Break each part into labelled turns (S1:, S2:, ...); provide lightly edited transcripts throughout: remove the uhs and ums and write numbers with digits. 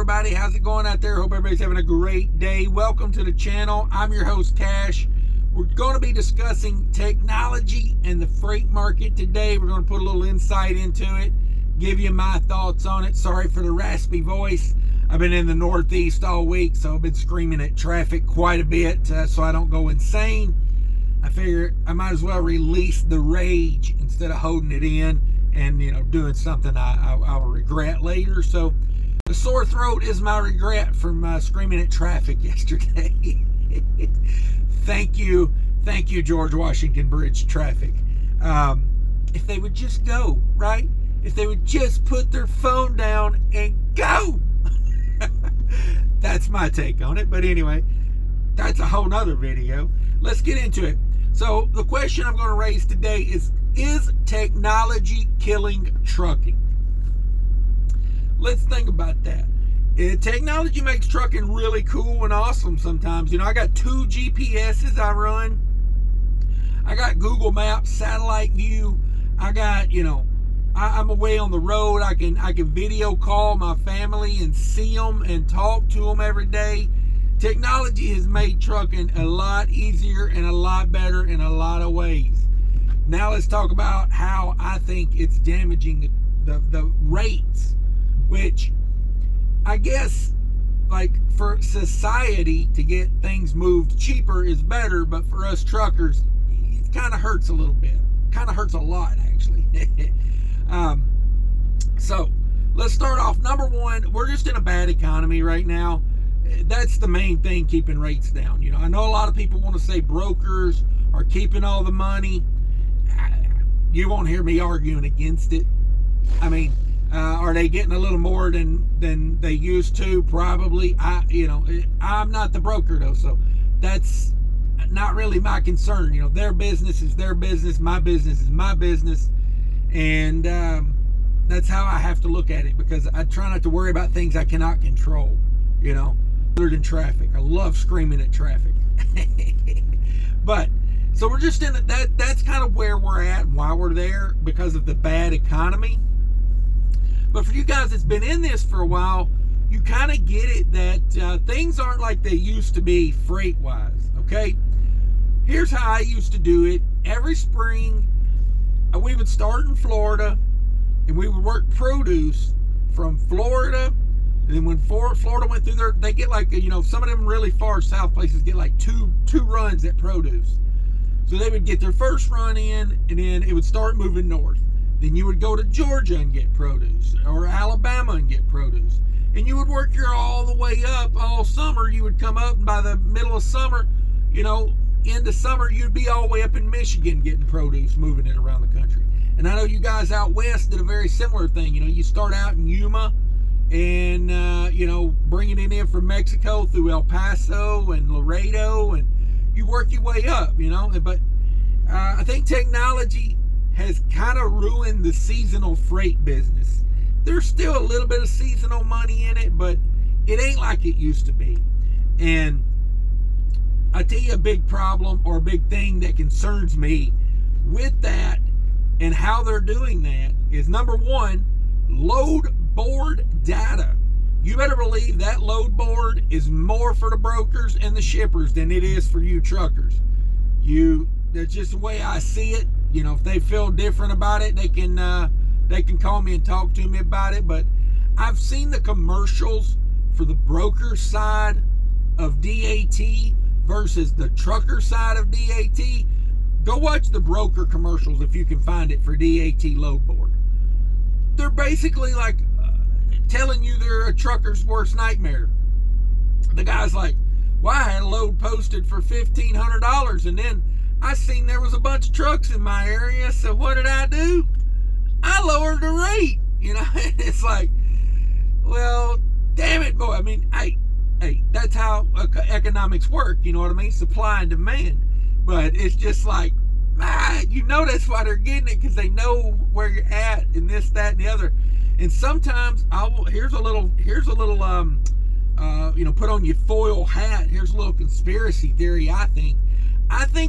S1: everybody. How's it going out there? Hope everybody's having a great day. Welcome to the channel. I'm your host, Cash. We're going to be discussing technology and the freight market today. We're going to put a little insight into it, give you my thoughts on it. Sorry for the raspy voice. I've been in the Northeast all week, so I've been screaming at traffic quite a bit so I don't go insane. I figure I might as well release the rage instead of holding it in and, you know, doing something I'll regret later. So the sore throat is my regret from screaming at traffic yesterday. Thank you, George Washington Bridge traffic. If they would just go, right? If they would just put their phone down and go. That's my take on it. But anyway, that's a whole nother video. Let's get into it. So the question I'm going to raise today is technology killing trucking? Let's think about that. Technology makes trucking really cool and awesome sometimes. You know, I got 2 GPSs I run. I got Google Maps, satellite view. I got, you know, I'm away on the road. I can video call my family and see them and talk to them every day. Technology has made trucking a lot easier and a lot better in a lot of ways. Now let's talk about how I think it's damaging the rates, which I guess, like, for society to get things moved cheaper is better, but for us truckers, it kind of hurts a little bit. Kind of hurts a lot, actually. So let's start off. Number one, we're just in a bad economy right now. That's the main thing keeping rates down. You know, I know a lot of people want to say brokers are keeping all the money. You won't hear me arguing against it. I mean, are they getting a little more than they used to? Probably. I'm not the broker though, so that's not really my concern. You know, their business is their business, my business is my business, and that's how I have to look at it, because I try not to worry about things I cannot control. You know, other than traffic. I love screaming at traffic. But so we're just in that's kind of where we're at and why we're there, because of the bad economy. But for you guys that's been in this for a while, you kind of get it that things aren't like they used to be freight wise. Okay, here's how I used to do it. Every spring we would start in Florida and we would work produce from Florida. And then when Florida went through there, they get like, you know, some of them really far south places get like two runs at produce. So they would get their first run in, and then it would start moving north. Then you would go to Georgia and get produce, or Alabama and get produce. And you would work your all the way up all summer. You would come up, and by the middle of summer, you know, into summer, you'd be all the way up in Michigan getting produce, moving it around the country. And I know you guys out west did a very similar thing. You know, you start out in Yuma, and you know, bringing it in from Mexico through El Paso and Laredo, and you work your way up, you know. But I think technology has kind of ruined the seasonal freight business. There's still a little bit of seasonal money in it, but it ain't like it used to be. And I tell you, a big problem or a big thing that concerns me with that and how they're doing that is, number one, load board data. You better believe that load board is more for the brokers and the shippers than it is for you truckers. That's just the way I see it. You know, if they feel different about it, they can call me and talk to me about it. But I've seen the commercials for the broker side of DAT versus the trucker side of DAT. Go watch the broker commercials if you can find it for DAT load board. They're basically like telling you they're a trucker's worst nightmare. The guy's like, well, I had a load posted for $1,500, and then I seen there was a bunch of trucks in my area, so what did I do? I lowered the rate. You know, it's like, well, damn it, boy. I mean, hey, that's how economics work. You know what I mean? Supply and demand. But it's just like, you know, that's why they're getting it, because they know where you're at and this, that, and the other. And sometimes here's a little you know, put on your foil hat. Here's a little conspiracy theory. I think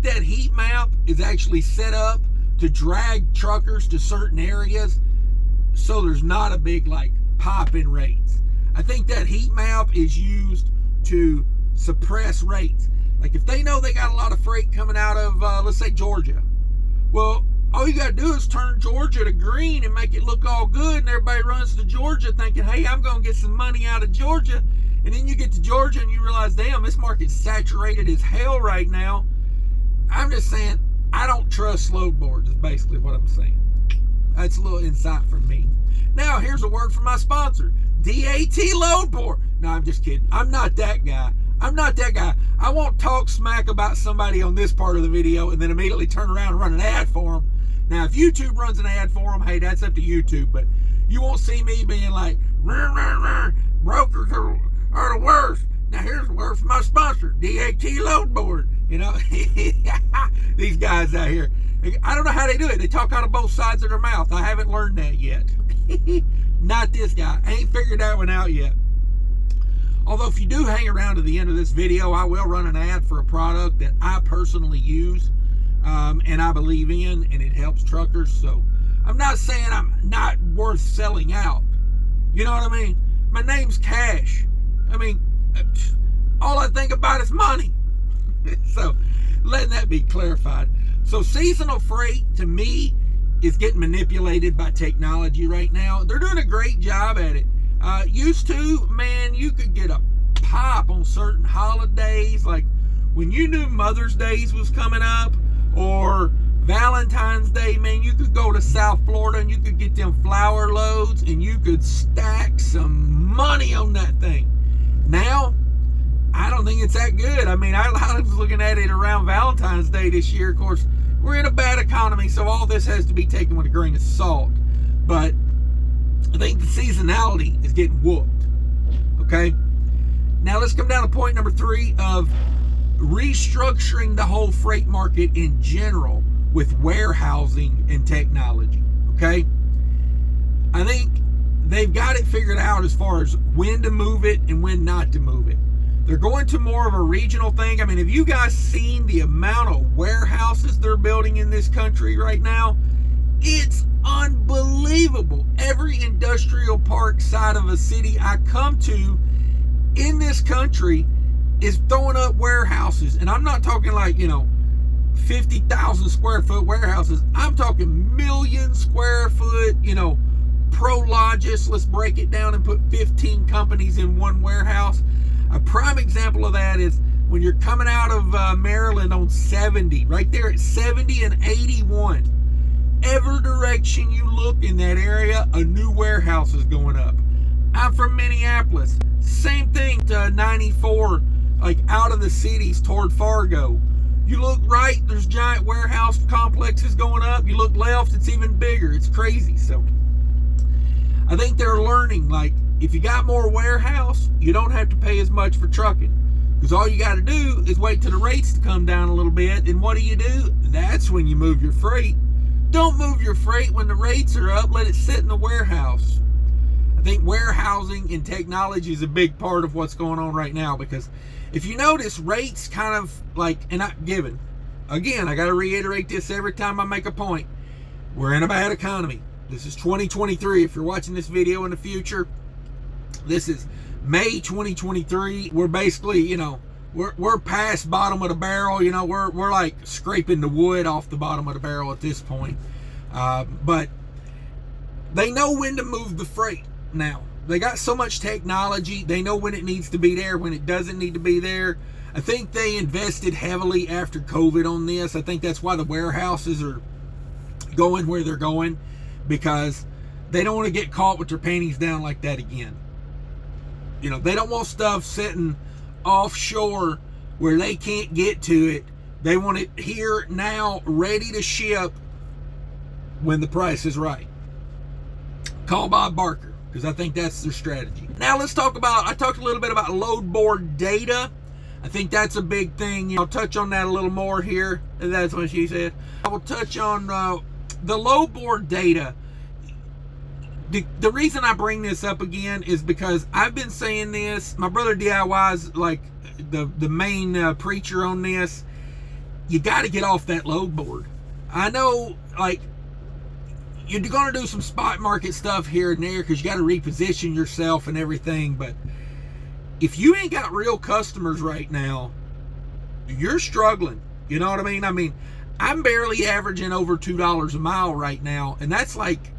S1: that heat map is actually set up to drag truckers to certain areas, so there's not a big like pop in rates. I think that heat map is used to suppress rates. Like if they know they got a lot of freight coming out of, let's say Georgia, well, all you gotta do is turn Georgia to green and make it look all good, and everybody runs to Georgia thinking, hey, I'm gonna get some money out of Georgia. And then you get to Georgia and you realize, damn, this market's saturated as hell right now. I'm just saying, I don't trust load boards, is basically what I'm saying. That's a little insight from me. Now, here's a word from my sponsor, DAT Load Board. No, I'm just kidding. I'm not that guy. I'm not that guy. I won't talk smack about somebody on this part of the video and then immediately turn around and run an ad for them. Now, if YouTube runs an ad for them, hey, that's up to YouTube. But you won't see me being like, rah, rah, rah, brokers are the worst. Now, here's the word from my sponsor, DAT Load Board. You know, these guys out here. I don't know how they do it. They talk out of both sides of their mouth. I haven't learned that yet. Not this guy. I ain't figured that one out yet. Although if you do hang around to the end of this video, I will run an ad for a product that I personally use and I believe in, and it helps truckers. So I'm not saying I'm not worth selling out. You know what I mean? My name's Cash. I mean, all I think about is money. So letting that be clarified. So seasonal freight, to me, is getting manipulated by technology right now. They're doing a great job at it. Used to, man, you could get a pop on certain holidays, like when you knew Mother's Day was coming up or Valentine's Day, man, you could go to South Florida and you could get them flower loads and you could stack some money on that thing. Now, I don't think it's that good. I mean, I was looking at it around Valentine's Day this year. Of course, we're in a bad economy, so all this has to be taken with a grain of salt. But I think the seasonality is getting whooped. Okay? Now let's come down to point number 3 of restructuring the whole freight market in general with warehousing and technology. Okay? I think they've got it figured out as far as when to move it and when not to move it. They're going to more of a regional thing. I mean, have you guys seen the amount of warehouses they're building in this country right now? It's unbelievable. Every industrial park side of a city I come to in this country is throwing up warehouses. And I'm not talking like, you know, 50,000 square foot warehouses. I'm talking million square foot, you know, Prologis. Let's break it down and put 15 companies in one warehouse. A prime example of that is when you're coming out of Maryland on 70, right there at 70 and 81. Every direction you look in that area, a new warehouse is going up. I'm from Minneapolis. Same thing to 94, like out of the cities toward Fargo. You look right, there's giant warehouse complexes going up. You look left, it's even bigger. It's crazy. So I think they're learning, like, if you got more warehouse, you don't have to pay as much for trucking. Because all you got to do is wait till the rates to come down a little bit. And what do? That's when you move your freight. Don't move your freight when the rates are up. Let it sit in the warehouse. I think warehousing and technology is a big part of what's going on right now. Because if you notice, rates kind of like, and not given. Again, I got to reiterate this every time I make a point. We're in a bad economy. This is 2023. If you're watching this video in the future, this is May 2023. We're basically, you know, we're past bottom of the barrel. You know, we're like scraping the wood off the bottom of the barrel at this point. But they know when to move the freight now. They got so much technology. They know when it needs to be there, when it doesn't need to be there. I think they invested heavily after COVID on this. I think that's why the warehouses are going where they're going, because they don't want to get caught with their panties down like that again. You know, they don't want stuff sitting offshore where they can't get to it. They want it here now, ready to ship when the price is right. Call Bob Barker, because I think that's their strategy. Now let's talk about, I talked a little bit about load board data. I think that's a big thing. I'll touch on that a little more here. That's what she said. I will touch on the load board data. The reason I bring this up again is because I've been saying this. My brother DIY is like the main preacher on this. You got to get off that load board. I know, like, you're going to do some spot market stuff here and there because you got to reposition yourself and everything. But if you ain't got real customers right now, you're struggling. You know what I mean? I mean, I'm barely averaging over $2 a mile right now, and that's like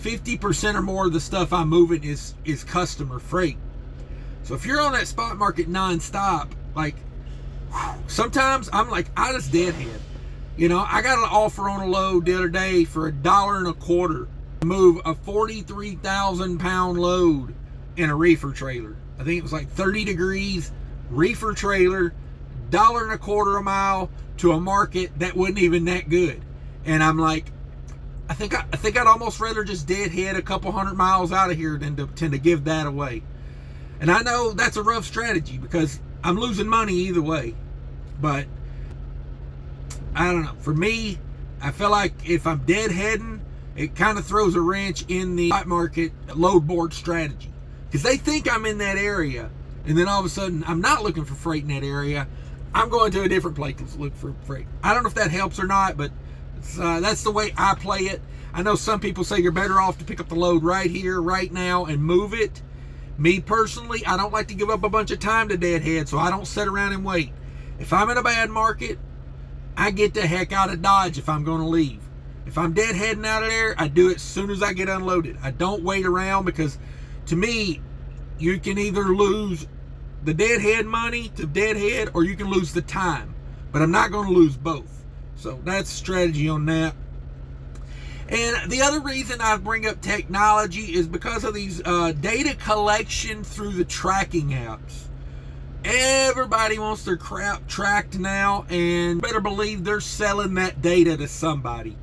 S1: 50% or more of the stuff I'm moving is customer freight. So if you're on that spot market nonstop, like, sometimes I'm like, I just deadhead. You know, I got an offer on a load the other day for $1.25 to move a 43,000 pound load in a reefer trailer. I think it was like 30 degrees, reefer trailer, $1.25 a mile to a market that wasn't even that good. And I'm like, I think I'd almost rather just deadhead a couple 100 miles out of here than to tend to give that away. And I know that's a rough strategy because I'm losing money either way. But I don't know. For me, I feel like if I'm deadheading, it kind of throws a wrench in the spot market load board strategy. Because they think I'm in that area, and then all of a sudden I'm not looking for freight in that area. I'm going to a different place to look for freight. I don't know if that helps or not, but that's the way I play it. I know some people say you're better off to pick up the load right here, right now, and move it. Me personally, I don't like to give up a bunch of time to deadhead, so I don't sit around and wait. If I'm in a bad market, I get the heck out of Dodge if I'm going to leave. If I'm deadheading out of there, I do it as soon as I get unloaded. I don't wait around because, to me, you can either lose the deadhead money to deadhead or you can lose the time. But I'm not going to lose both. So that's strategy on that. And the other reason I bring up technology is because of these data collection through the tracking apps. Everybody wants their crap tracked now, and better believe they're selling that data to somebody.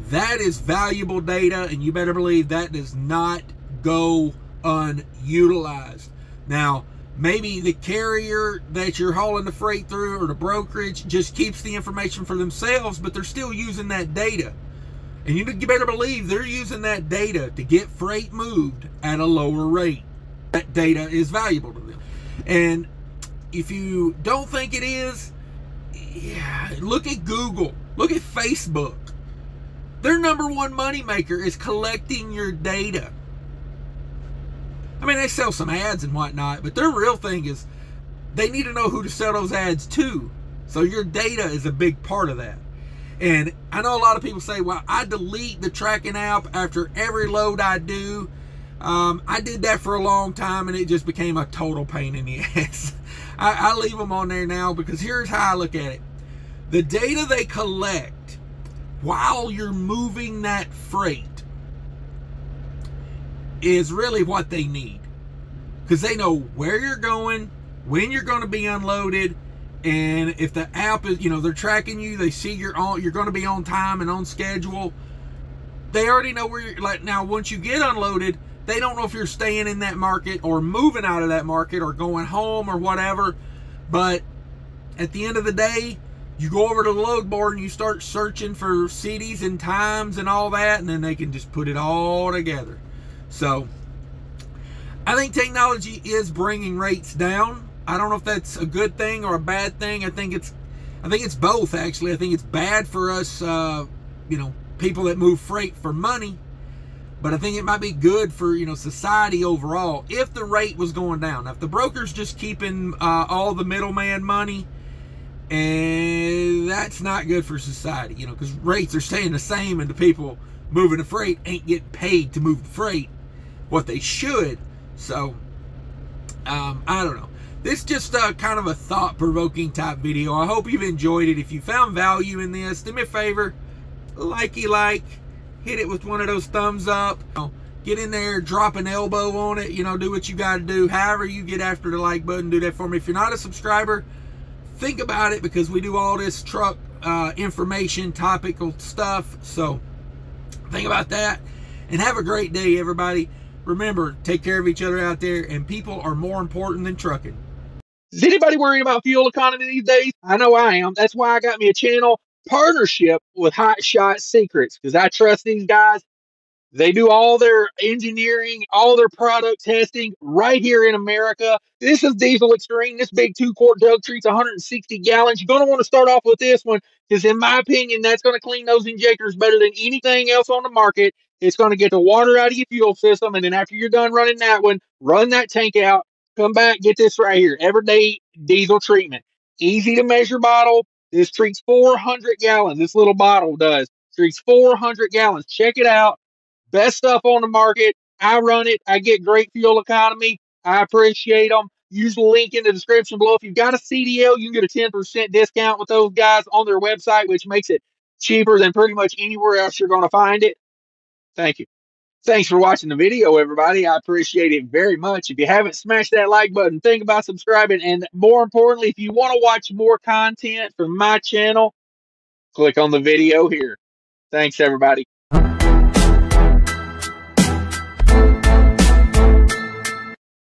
S1: That is valuable data, and you better believe that does not go unutilized. Now, maybe the carrier that you're hauling the freight through or the brokerage just keeps the information for themselves, but they're still using that data. And you better believe they're using that data to get freight moved at a lower rate. That data is valuable to them. And if you don't think it is, yeah, look at Google, look at Facebook. Their number one moneymaker is collecting your data. I mean, they sell some ads and whatnot, but their real thing is they need to know who to sell those ads to. So your data is a big part of that. And I know a lot of people say, well, I delete the tracking app after every load I do. I did that for a long time, and it just became a total pain in the ass. I leave them on there now because here's how I look at it. The data they collect while you're moving that freight is really what they need. Because they know where you're going, when you're going to be unloaded, and if the app is, you know, they're tracking you, they see you're going to be on time and on schedule. They already know where you're, like, now once you get unloaded, they don't know if you're staying in that market or moving out of that market or going home or whatever. But at the end of the day, you go over to the load board and you start searching for cities and times and all that, and then they can just put it all together. So I think technology is bringing rates down. I don't know if that's a good thing or a bad thing. I think it's both, actually. I think it's bad for us, you know, people that move freight for money. But I think it might be good for, you know, society overall if the rate was going down. Now, if the broker's just keeping all the middleman money, and that's not good for society, you know, because rates are staying the same and the people moving the freight ain't getting paid to move the freight what they should. So, I don't know. This is just kind of a thought-provoking type video. I hope you've enjoyed it. If you found value in this, do me a favor, hit it with one of those thumbs up. You know, get in there, drop an elbow on it, you know, do what you got to do. However you get after the like button, do that for me. If you're not a subscriber, think about it, because we do all this truck information, topical stuff. So think about that, and have a great day, everybody. Remember, take care of each other out there, and people are more important than trucking. Is anybody worrying about fuel economy these days? I know I am. That's why I got me a channel partnership with Hotshot Secrets, because I trust these guys.
S2: They do all their engineering, all their product testing right here in America. This is Diesel Extreme. This big 2-quart jug treats 160 gallons. You're going to want to start off with this one because, in my opinion, that's going to clean those injectors better than anything else on the market. It's going to get the water out of your fuel system. And then after you're done running that one, run that tank out. Come back, get this right here. Everyday diesel treatment. Easy to measure bottle. This treats 400 gallons. This little bottle does. Treats 400 gallons. Check it out. Best stuff on the market. I run it. I get great fuel economy. I appreciate them. Use the link in the description below. If you've got a CDL, you can get a 10% discount with those guys on their website, which makes it cheaper than pretty much anywhere else you're going to find it. Thank you. Thanks for watching the video, everybody. I appreciate it very much. If you haven't smashed that like button, think about subscribing. And more importantly, if you want to watch more content from my channel, click on the video here. Thanks, everybody.